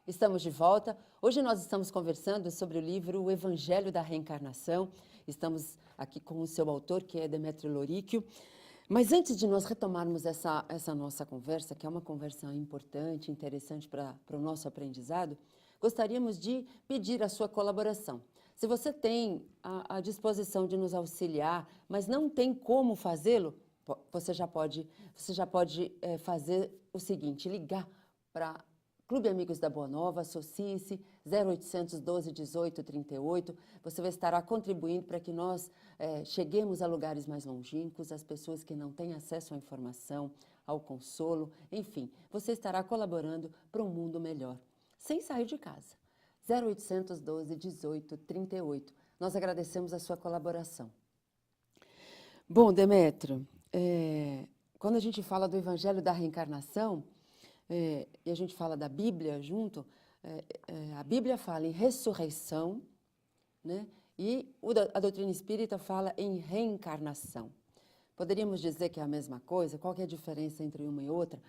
Estamos de volta. Hoje nós estamos conversando sobre o livro O Evangelho da Reencarnação. Estamos aqui com o seu autor, que é Demétrio Loríquio. Mas antes de nós retomarmos essa nossa conversa, que é uma conversa importante, interessante para o nosso aprendizado, gostaríamos de pedir a sua colaboração. Se você tem a disposição de nos auxiliar, mas não tem como fazê-lo, você já pode fazer o seguinte, ligar para Clube Amigos da Boa Nova, associe-se, 0800 12 18 38. Você vai estar contribuindo para que nós cheguemos a lugares mais longínquos, as pessoas que não têm acesso à informação, ao consolo, enfim, você estará colaborando para um mundo melhor, sem sair de casa. 0800 12 18 38. Nós agradecemos a sua colaboração. Bom, Demétrio, quando a gente fala do Evangelho da Reencarnação, e a gente fala da Bíblia junto, a Bíblia fala em ressurreição, né? E a doutrina espírita fala em reencarnação. Poderíamos dizer que é a mesma coisa? Qual que é a diferença entre uma e outra?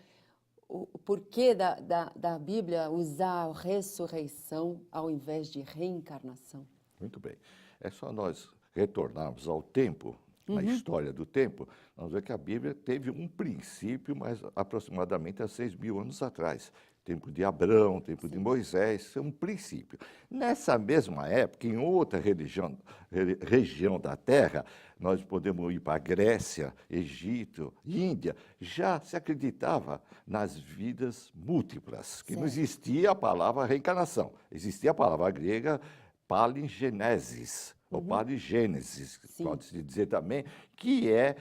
O porquê da Bíblia usar a ressurreição ao invés de reencarnação? Muito bem. É só nós retornarmos ao tempo, na história do tempo, nós vemos que a Bíblia teve um princípio, mas aproximadamente há 6.000 anos atrás. Tempo de Abraão, tempo de Moisés, é um princípio. Nessa mesma época, em outra região da Terra, nós podemos ir para a Grécia, Egito, Índia, já se acreditava nas vidas múltiplas, que não existia a palavra reencarnação, existia a palavra grega palingenesis, ou paligênesis, pode-se dizer também, que é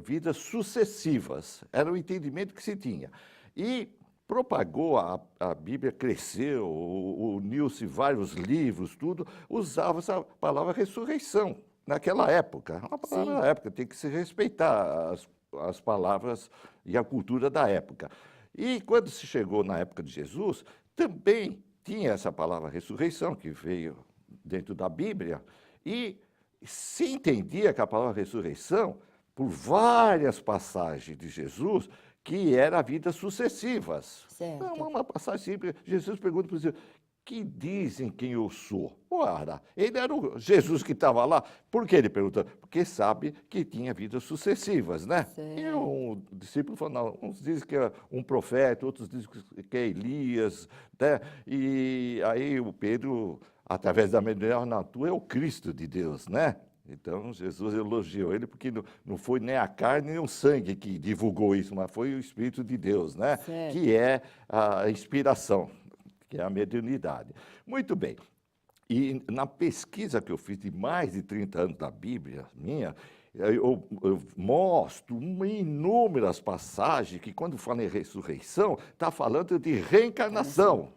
vidas sucessivas. Era o entendimento que se tinha. E propagou, a Bíblia cresceu, uniu-se vários livros, tudo, usava essa palavra ressurreição naquela época. Uma palavra da época, tem que se respeitar as palavras e a cultura da época. E quando se chegou na época de Jesus, também tinha essa palavra ressurreição, que veio dentro da Bíblia, e se entendia que a palavra ressurreição, por várias passagens de Jesus, que era vidas sucessivas. Certo. É uma passagem simples. Jesus pergunta para os discípulos, que dizem quem eu sou? Ora, ele era o Jesus que estava lá. Por que ele perguntou? Porque sabe que tinha vidas sucessivas, né? Certo. E um discípulo falou, não, uns dizem que é um profeta, outros dizem que é Elias, né? E aí o Pedro, através da mediunidade, não, tu é o Cristo de Deus, né? Então, Jesus elogiou ele porque não foi nem a carne nem o sangue que divulgou isso, mas foi o Espírito de Deus, né? Certo. Que é a inspiração, que é a mediunidade. Muito bem. E na pesquisa que eu fiz de mais de 30 anos da Bíblia minha, eu mostro inúmeras passagens que, quando fala em ressurreição, está falando de reencarnação.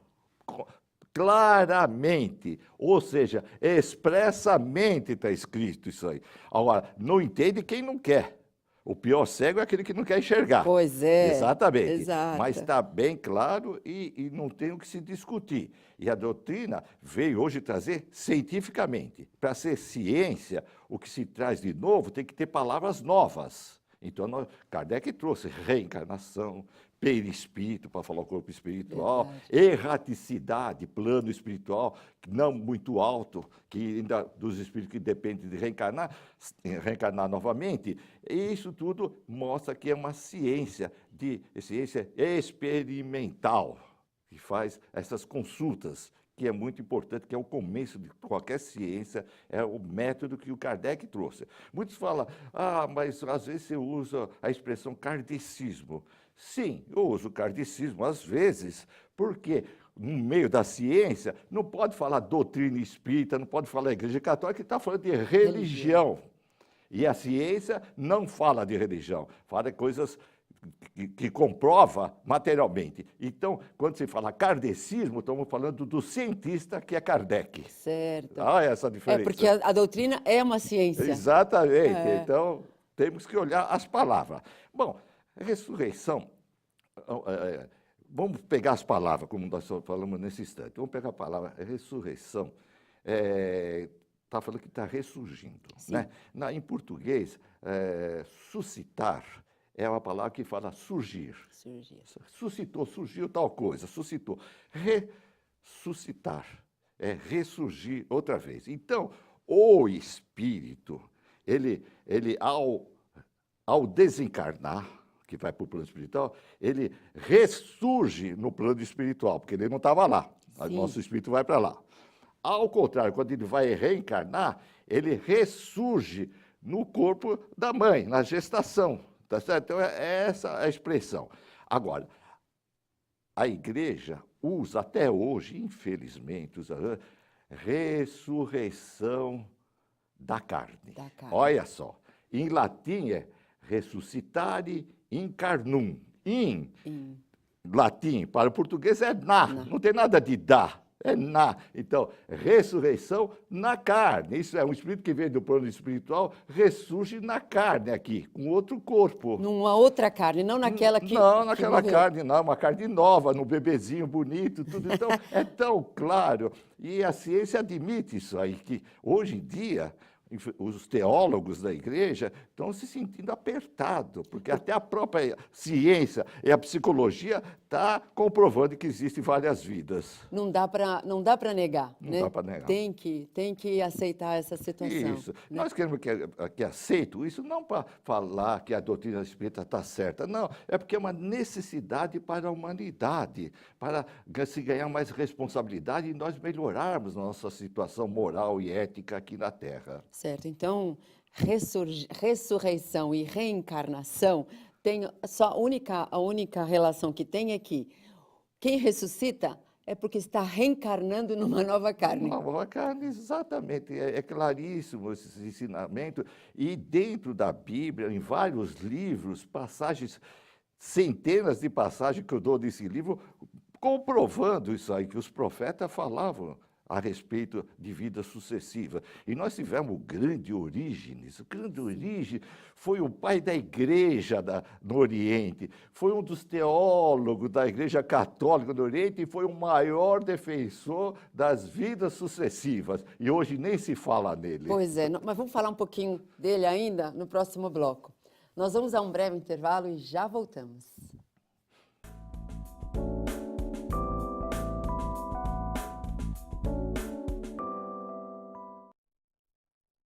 Claramente, ou seja, expressamente está escrito isso aí. Agora, não entende quem não quer. O pior cego é aquele que não quer enxergar. Pois é. Exatamente. Exato. Mas está bem claro e não tem o que se discutir. E a doutrina veio hoje trazer cientificamente. Para ser ciência, o que se traz de novo tem que ter palavras novas. Então, Kardec trouxe reencarnação, perispírito, para falar o corpo espiritual, erraticidade, plano espiritual, não muito alto, que ainda dos espíritos que dependem de reencarnar novamente. E isso tudo mostra que é uma ciência experimental, que faz essas consultas, que é muito importante, que é o começo de qualquer ciência, é o método que o Kardec trouxe. Muitos falam, mas às vezes você usa a expressão kardecismo. Sim, eu uso o kardecismo às vezes, porque no meio da ciência não pode falar doutrina espírita, não pode falar igreja católica, está falando de religião. E a ciência não fala de religião, fala de coisas que comprova materialmente. Então, quando se fala kardecismo, estamos falando do cientista que é Kardec. Certo. Essa diferença. Porque a doutrina é uma ciência. Exatamente. Então, temos que olhar as palavras. Bom, ressurreição, vamos pegar as palavras, como nós falamos nesse instante. Vamos pegar a palavra ressurreição. Está falando que está ressurgindo. Né? Em português, suscitar é uma palavra que fala surgir. Suscitou, surgiu tal coisa, suscitou. suscitar, é ressurgir outra vez. Então, o espírito, ele ao desencarnar, que vai para o plano espiritual, ele ressurge no plano espiritual, porque ele não estava lá. O Sim. nosso espírito vai para lá. Ao contrário, quando ele vai reencarnar, ele ressurge no corpo da mãe, na gestação. Tá certo? Então, é essa a expressão. Agora, a igreja usa até hoje, infelizmente, ressurreição da carne. Da carne. Olha só, em latim é ressuscitare incarnum. In latim, para o português é na, não tem nada de da, é na. Então, ressurreição na carne. Isso é um espírito que vem do plano espiritual, ressurge na carne aqui, com outro corpo. Numa outra carne, não naquela que Não, naquela que morreu. carne não, uma carne nova, no bebezinho bonito, tudo. Então, é tão claro. E a ciência admite isso aí, que hoje em dia os teólogos da igreja estão se sentindo apertados, porque até a própria ciência e a psicologia está comprovando que existem várias vidas. Não dá para negar, Não né? dá para negar. Tem que aceitar essa situação. Isso. Né? Nós queremos que aceitem isso, não para falar que a doutrina espírita está certa, não. É porque é uma necessidade para a humanidade, para se ganhar mais responsabilidade e nós melhorarmos a nossa situação moral e ética aqui na Terra. Certo. Então, ressurreição e reencarnação tem só a única relação que tem é que quem ressuscita é porque está reencarnando numa nova carne. Uma nova carne, exatamente. É claríssimo esse ensinamento. E dentro da Bíblia, em vários livros, passagens, centenas de passagens que eu dou nesse livro, comprovando isso aí, que os profetas falavam a respeito de vida sucessiva. E nós tivemos o grande Orígenes. O grande Orígenes foi o pai da igreja no Oriente, foi um dos teólogos da igreja católica do Oriente e foi o maior defensor das vidas sucessivas. E hoje nem se fala nele. Pois é, mas vamos falar um pouquinho dele ainda no próximo bloco. Nós vamos a um breve intervalo e já voltamos.